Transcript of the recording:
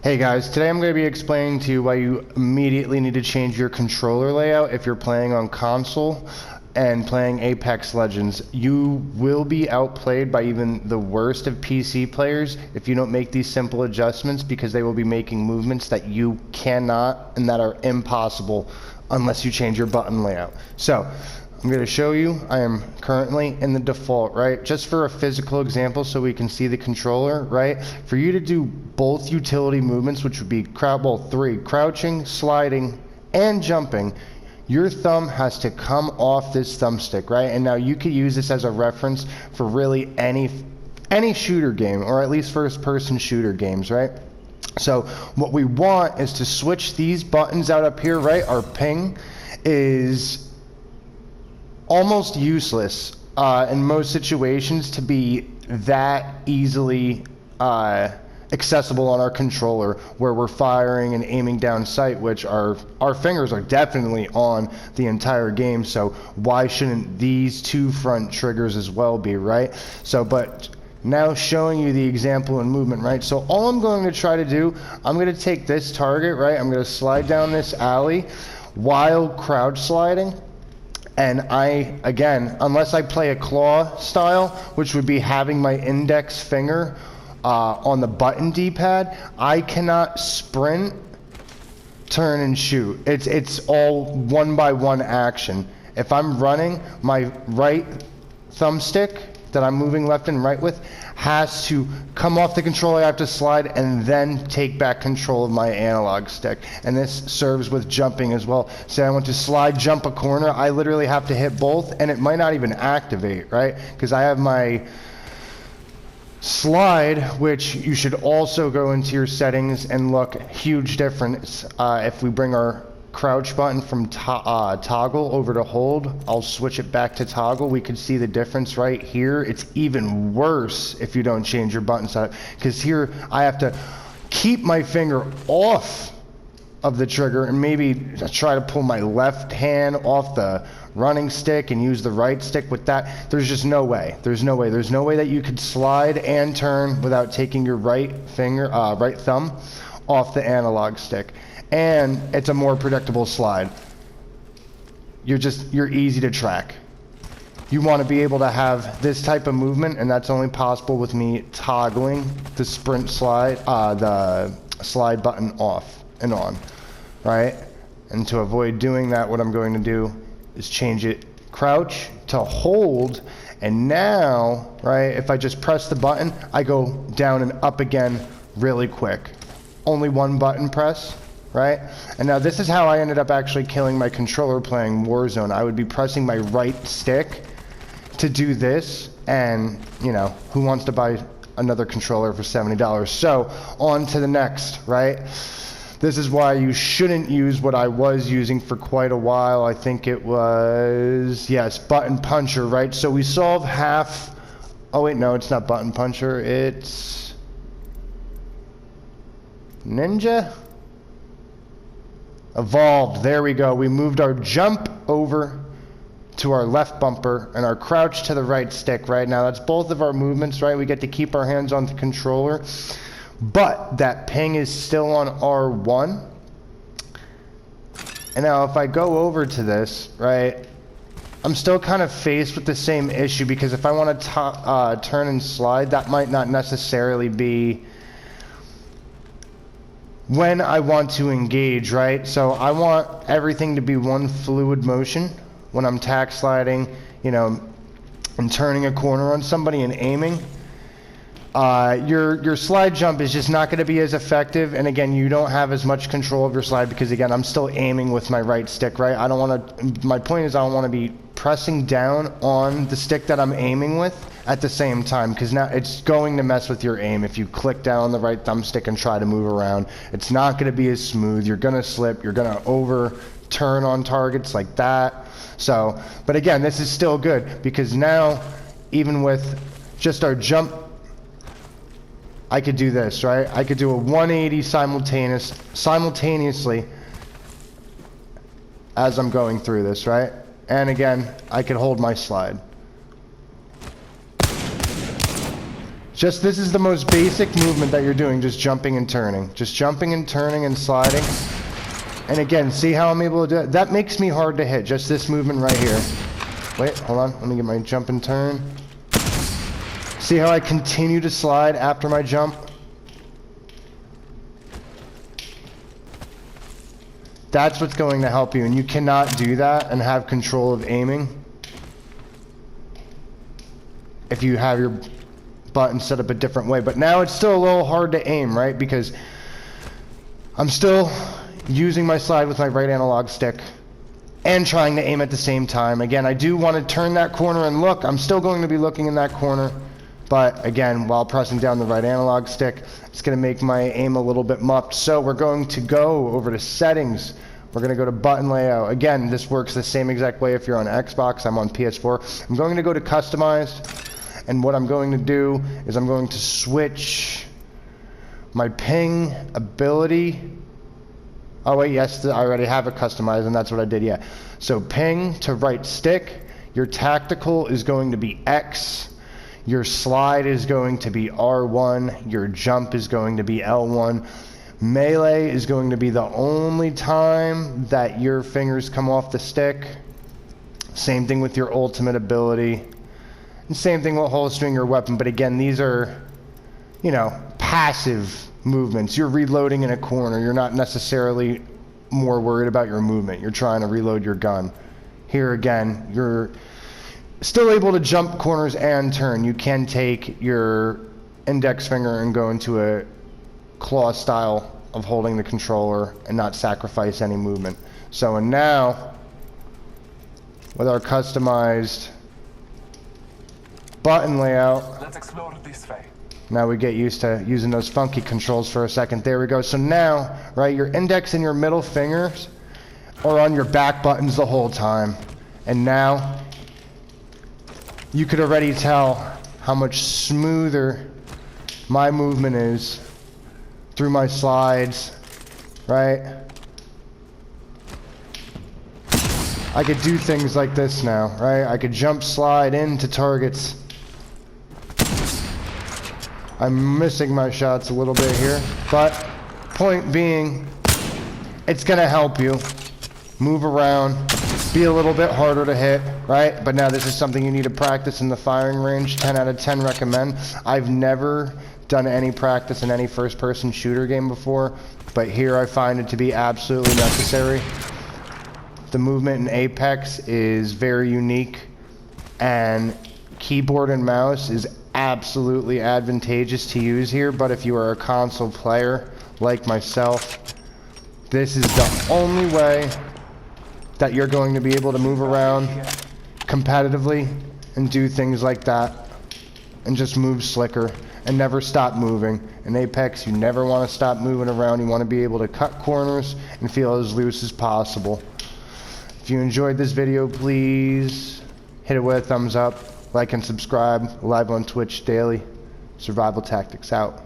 Hey guys, today I'm going to be explaining to you why you immediately need to change your controller layout if you're playing on console and playing Apex Legends. You will be outplayed by even the worst of PC players if you don't make these simple adjustments, because they will be making movements that you cannot and that are impossible unless you change your button layout. So I'm going to show you. I am currently in the default, right? Just for a physical example so we can see the controller, right? For you to do both utility movements, which would be three, crouching, sliding, and jumping, your thumb has to come off this thumbstick, right? And now you could use this as a reference for really any shooter game, or at least first-person shooter games, right? So what we want is to switch these buttons out up here, right? Our ping is almost useless in most situations to be that easily accessible on our controller, where we're firing and aiming down sight, which our fingers are definitely on the entire game. So why shouldn't these two front triggers as well be, right? So, but now showing you the example in movement, right? So all I'm going to try to do, I'm going to take this target, right? I'm going to slide down this alley while crouch sliding. And again, unless I play a claw style, which would be having my index finger on the button D-pad, I cannot sprint, turn, and shoot. It's all one by one action. If I'm running, my right thumbstick that I'm moving left and right with has to come off the controller. I have to slide and then take back control of my analog stick. And this serves with jumping as well. Say I want to slide jump a corner, I literally have to hit both, and it might not even activate, right? Because I have my slide, which you should also go into your settings and look. Huge difference. If we bring our crouch button from toggle over to hold, I'll switch it back to toggle. We can see the difference right here. It's even worse if you don't change your button setup, because here I have to keep my finger off of the trigger and maybe try to pull my left hand off the running stick and use the right stick with that. There's just no way. There's no way that you could slide and turn without taking your right thumb off the analog stick. And it's a more predictable slide. You're easy to track. You want to be able to have this type of movement, and that's only possible with me toggling the sprint slide, the slide button off and on, right? And to avoid doing that, what I'm going to do is change it crouch to hold, and now, right, if I just press the button, I go down and up again really quick. Only one button press. Right? And now this is how I ended up actually killing my controller playing Warzone. I would be pressing my right stick to do this, and you know, who wants to buy another controller for $70? So on to the next, right? This is why you shouldn't use what I was using for quite a while. I think it was, yes, button puncher, right? So we solve half. Oh wait, no, it's not button puncher, it's ninja. Evolved. There we go. We moved our jump over to our left bumper and our crouch to the right stick. Right now, that's both of our movements, right? We get to keep our hands on the controller, but that ping is still on R1. And now if I go over to this, right, I'm still kind of faced with the same issue, because if I want to turn and slide, that might not necessarily be when I want to engage, right? So I want everything to be one fluid motion when I'm tack sliding, you know, and turning a corner on somebody and aiming. Your slide jump is just not going to be as effective, and again, you don't have as much control of your slide, because again, I'm still aiming with my right stick, right? I don't want to, my point is I don't want to be pressing down on the stick that I'm aiming with at the same time, because now it's going to mess with your aim. If you click down on the right thumbstick and try to move around, it's not going to be as smooth. You're going to slip, you're going to overturn on targets like that. So, but again, this is still good, because now, even with just our jump, I could do this, right? I could do a 180 simultaneously as I'm going through this, right? And again, I could hold my slide. Just this is the most basic movement that you're doing, just jumping and turning. Just jumping and turning and sliding. And again, see how I'm able to do it? That makes me hard to hit, just this movement right here. Wait, hold on, let me get my jump and turn. See how I continue to slide after my jump? That's what's going to help you, and you cannot do that and have control of aiming if you have your button set up a different way. But now it's still a little hard to aim, right? Because I'm still using my slide with my right analog stick and trying to aim at the same time. Again, I do want to turn that corner and look. I'm still going to be looking in that corner. But again, while pressing down the right analog stick, it's going to make my aim a little bit muffed. So we're going to go over to settings. We're going to go to button layout. Again, this works the same exact way if you're on Xbox. I'm on PS4. I'm going to go to customized. And what I'm going to do is I'm going to switch my ping ability. Oh wait, yes, I already have it customized, and that's what I did, yeah. So ping to right stick. Your tactical is going to be X. Your slide is going to be R1, your jump is going to be L1. Melee is going to be the only time that your fingers come off the stick. Same thing with your ultimate ability. And same thing with holstering your weapon, but again, these are, you know, passive movements. You're reloading in a corner. You're not necessarily more worried about your movement. You're trying to reload your gun. Here again, you're still able to jump corners and turn. You can take your index finger and go into a claw style of holding the controller and not sacrifice any movement. So, and now, with our customized button layout, let's explore this way. Now we get used to using those funky controls for a second. There we go. So now, right, your index and your middle fingers are on your back buttons the whole time. And now, you could already tell how much smoother my movement is through my slides, right? I could do things like this now, right? I could jump slide into targets. I'm missing my shots a little bit here, but point being, it's gonna help you move around, be a little bit harder to hit, right? But now this is something you need to practice in the firing range. 10 out of 10 recommend. I've never done any practice in any first-person shooter game before, but here I find it to be absolutely necessary. The movement in Apex is very unique, and keyboard and mouse is absolutely advantageous to use here, but if you are a console player like myself, this is the only way that you're going to be able to move around competitively and do things like that and just move slicker and never stop moving. In Apex, you never want to stop moving around. You want to be able to cut corners and feel as loose as possible. If you enjoyed this video, please hit it with a thumbs up, like and subscribe. Live on Twitch daily. Survival Tactics out.